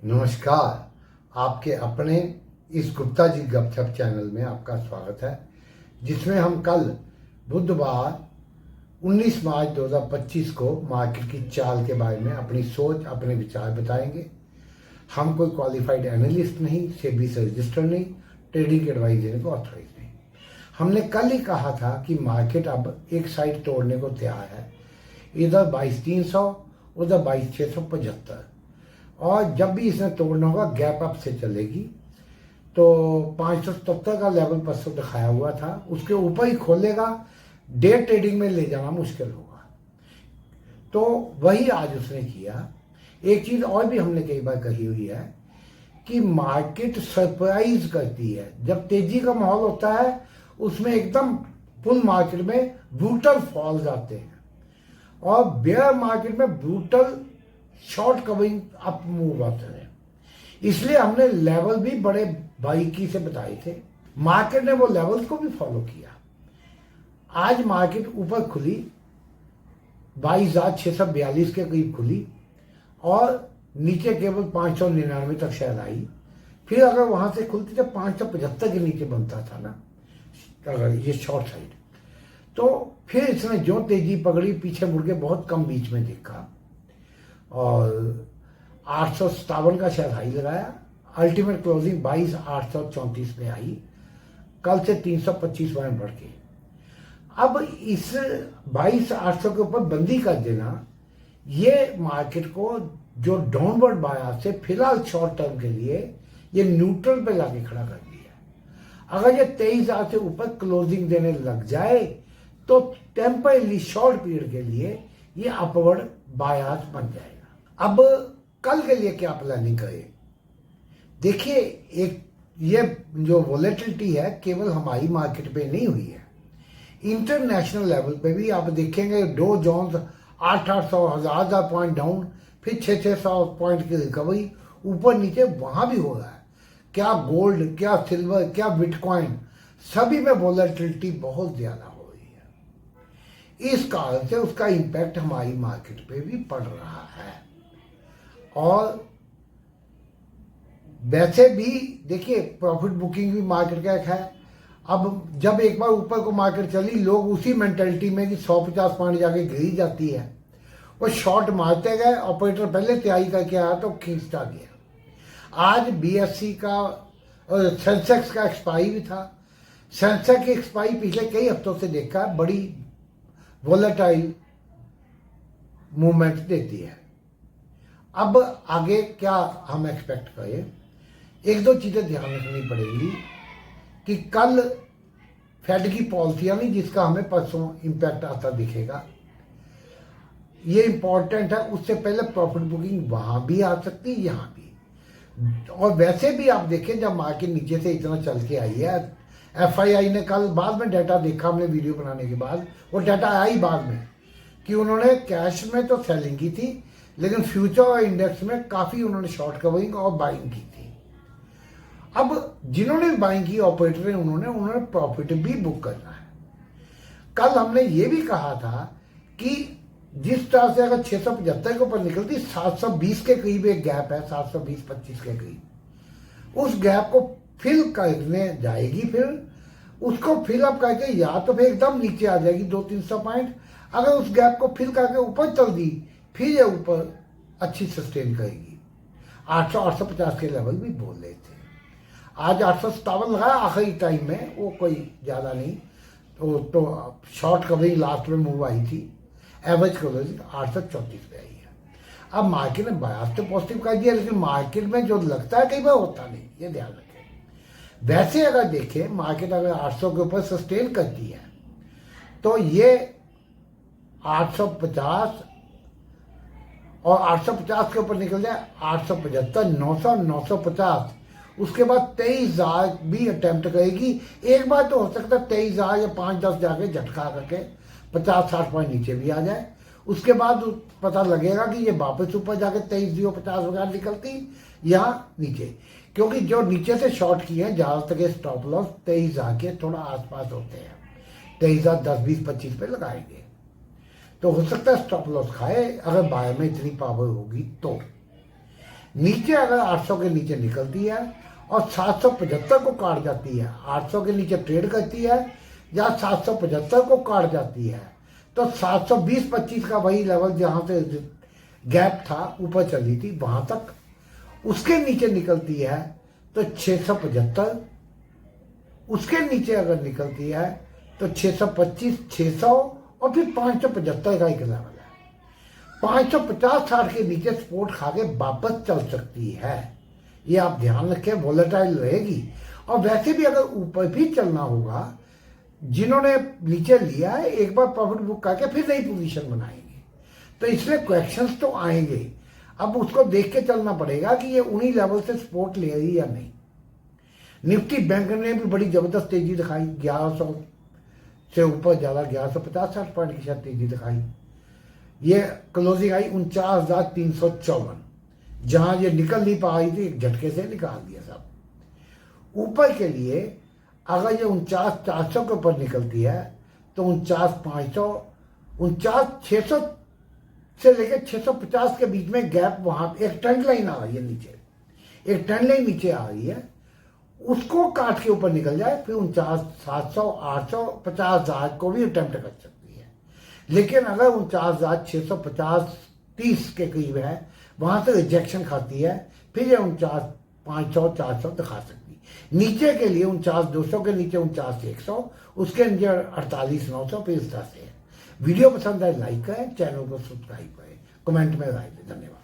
नमस्कार। आपके अपने इस गुप्ता जी गपशप चैनल में आपका स्वागत है, जिसमें हम कल बुधवार 19 मार्च 2025 को मार्केट की चाल के बारे में अपनी सोच, अपने विचार बताएंगे। हम कोई क्वालिफाइड एनालिस्ट नहीं, सेबी से रजिस्टर नहीं, ट्रेडिंग एडवाइस देने को ऑथराइज नहीं। हमने कल ही कहा था कि मार्केट अब एक साइड तोड़ने को तैयार है, इधर 22,300, उधर 22,675, और जब भी इसने तोड़ना होगा गैप अप से चलेगी। तो 577 का लेवल परसों दिखाया हुआ था, उसके ऊपर ही खोलेगा, डे ट्रेडिंग में ले जाना मुश्किल होगा। तो वही आज उसने किया। एक चीज और भी हमने कई बार कही हुई है कि मार्केट सरप्राइज करती है। जब तेजी का माहौल होता है उसमें एकदम बुल मार्केट में ब्रूटल फॉल्स आते हैं, और बेयर मार्केट में brutal short covering up move आते हैं। इसलिए हमने लेवल भी बड़े बारीकी से बताए थे। मार्केट ने वो लेवल्स को भी फॉलो किया। आज मार्केट ऊपर खुली 22,642 के करीब खुली, और नीचे केवल 599 तक शायद आई। फिर अगर वहां से खुलती तो 575 के नीचे बनता था ना, अगर ये शॉर्ट साइड। तो फिर इसने जो तेजी पकड़ी, पीछे मुड़ के बहुत कम बीच में देखा, और 857 का शायद हाई लगाया। अल्टीमेट क्लोजिंग 22,834 पे आई, कल से 325 पॉइंट बढ़ के। अब इस 22,800 के ऊपर बंदी कर देना, ये मार्केट को जो डाउनवर्ड बायस से फिलहाल शॉर्ट टर्म के लिए ये न्यूट्रल पे लाके खड़ा कर दिया। अगर ये 23,000 से ऊपर क्लोजिंग देने लग जाए तो टेम्परली शॉर्ट पीरियड के लिए ये अपवर्ड बायस बन जाएगा। अब कल के लिए क्या प्लानिंग करें? देखिए, एक ये जो वॉलेटिलिटी है केवल हमारी मार्केट पे नहीं हुई है, इंटरनेशनल लेवल पे भी आप देखेंगे। डो जोन्स 800 1000 पॉइंट डाउन, फिर 600 पॉइंट की रिकवरी, ऊपर नीचे वहां भी हो रहा है। क्या गोल्ड, क्या सिल्वर, क्या बिटकॉइन, सभी में वॉलेटिलिटी बहुत ज्यादा हो रही है। इस कारण से उसका इंपैक्ट हमारी मार्केट पे भी पड़ रहा है। और वैसे भी देखिए, प्रॉफिट बुकिंग भी मार्केट का एक है। अब जब एक बार ऊपर को मार्केट चली, लोग उसी मेंटेलिटी में कि 150 पॉइंट जाके गिरी जाती है, वो शॉर्ट मारते गए। ऑपरेटर पहले तैयारी करके आया तो खींचता गया। आज बीएससी का और सेंसेक्स का एक्सपायरी भी था। सेंसेक्स की एक्सपायरी पिछले कई हफ्तों से देखा बड़ी वोलेटाइल मूवमेंट देती है। अब आगे क्या हम एक्सपेक्ट करें? एक दो चीजें ध्यान रखनी पड़ेगी कि कल फेड की पॉलिसी नहीं, जिसका हमें परसों इंपैक्ट आता दिखेगा, ये इंपॉर्टेंट है। उससे पहले प्रॉफिट बुकिंग वहां भी आ सकती है, यहां भी। और वैसे भी आप देखें, जब मार्केट नीचे से इतना चल के आई है, एफआईआई ने कल बाद में डाटा देखा, हमने वीडियो बनाने के बाद, वो डाटा आया ही बाद में कि उन्होंने कैश में तो सेलिंग की थी, लेकिन फ्यूचर और इंडेक्स में काफी उन्होंने शॉर्ट कवरिंग और बाइंग की थी। अब जिन्होंने बाइंग की ऑपरेटर ने, उन्होंने प्रॉफिट भी बुक करना है। कल हमने ये भी कहा था कि जिस तरह से अगर 675 के ऊपर निकलती, 720 के करीब एक गैप है, 720-25 के करीब, उस गैप को फिल करने जाएगी। फिर उसको फिल अप करके या तो फिर एकदम नीचे आ जाएगी 200-300 पॉइंट। अगर उस गैप को फिल करके ऊपर चल दी, फिर ये ऊपर अच्छी सस्टेन करेगी। 800-850 के लेवल भी बोल रहे थे। आज 857 लगाया आखिरी टाइम में, वो कोई ज्यादा नहीं। तो शॉर्ट कवरिंग लास्ट में मूव आई थी, एवरेज कवरिंग 834 पे आई है। अब मार्केट ने बायस तो पॉजिटिव कर दिया, लेकिन मार्केट में जो लगता है कई बार होता नहीं, ये ध्यान रखें। वैसे अगर देखें, मार्केट अगर 800 के ऊपर सस्टेन करती है तो ये 850 और 850 के ऊपर निकल जाए 875, 900, 950, उसके बाद 23,000 भी अटेम्प्ट करेगी। एक बार तो हो सकता है 23,000 या 5-10 जाके झटका करके 50-60 पॉइंट नीचे भी आ जाए। उसके बाद पता लगेगा कि ये वापस ऊपर जाके 23,050 वगैरह निकलती या नीचे, क्योंकि जो नीचे से शॉर्ट किए हैं ज्यादातर के स्टॉप लॉस 23,000 के थोड़ा आसपास होते हैं। 23,000 10, 20, 25 पे लगाएंगे तो हो सकता है स्टॉप लॉस खाए, अगर बाय में इतनी पावर होगी तो। नीचे अगर 800 के नीचे निकलती है और 775 को काट जाती है, 800 के नीचे ट्रेड करती है या 775 को काट जाती है, तो 720-25 का वही लेवल जहां से गैप था ऊपर चली थी वहां तक, उसके नीचे निकलती है तो 675, उसके नीचे अगर निकलती है तो 625, 600 और फिर 575 का एक लेवल है। 550-60 के नीचे सपोर्ट खा के वापस चल सकती है, ये आप ध्यान रखें, वोलेटाइल रहेगी। और वैसे भी अगर ऊपर भी चलना होगा, जिन्होंने नीचे लिया है एक बार प्रॉफिट बुक करके फिर नई पोजीशन बनाएंगे, तो इसलिए क्वेश्चंस तो आएंगे। अब उसको देख के चलना पड़ेगा कि ये उन्हीं लेवल से सपोर्ट ले रही या नहीं। निफ्टी बैंक ने भी बड़ी जबरदस्त तेजी दिखाई, 1100 से ऊपर ज्यादा 1150-60 पॉइंट की शायद तेजी दिखाई। ये क्लोजिंग आई 49,354, जहां ये निकल नहीं पा रही थी, एक झटके से निकाल दिया सब। ऊपर के लिए अगर ये 49,400 के ऊपर निकलती है तो 49,500, 49,600 से लेकर 650 के बीच में गैप, वहां एक ट्रेंड लाइन आ रही है नीचे, एक ट्रेंड लाइन नीचे आ रही है, उसको काट के ऊपर निकल जाए फिर 49,700, 800, 50,000 को भी अटेम्प्ट कर सकती है। लेकिन अगर 49,650, 30 के करीब है, वहां से रिजेक्शन खाती है, फिर ये 49,500, 400 दिखा सकती है। नीचे के लिए 49,200 के नीचे 49,100, उसके नीचे 48,900, फिर इस तरह से। वीडियो पसंद आए लाइक करें, चैनल को सब्सक्राइब करें, कमेंट में राय दें। धन्यवाद।